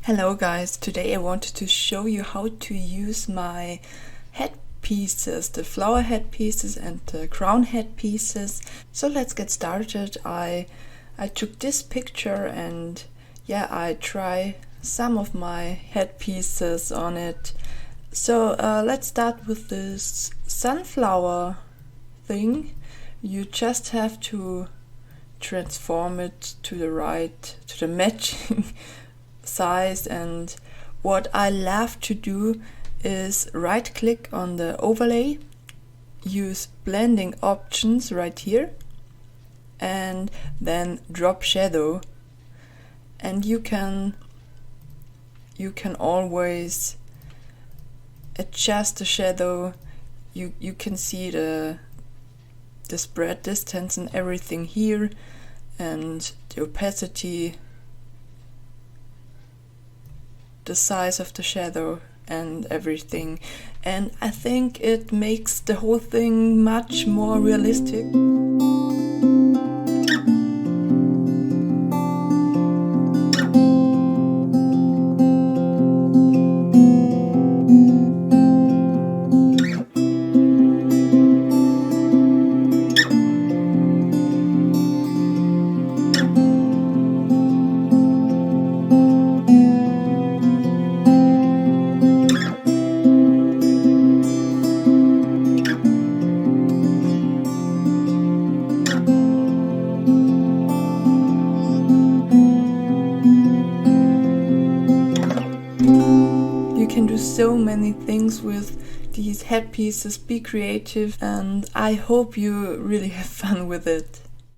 Hello guys, today I wanted to show you how to use my headpieces, the flower headpieces and the crown headpieces. So let's get started. I took this picture and I try some of my headpieces on it. So let's start with this sunflower thing. You just have to transform it to the right, to the matching size, and what I love to do is right click on the overlay, use blending options right here, and then drop shadow, and you can always adjust the shadow. You can see the spread distance and everything here, and the opacity, the size of the shadow and everything, and I think it makes the whole thing much more realistic. You can do so many things with these headpieces. Be creative, and I hope you really have fun with it.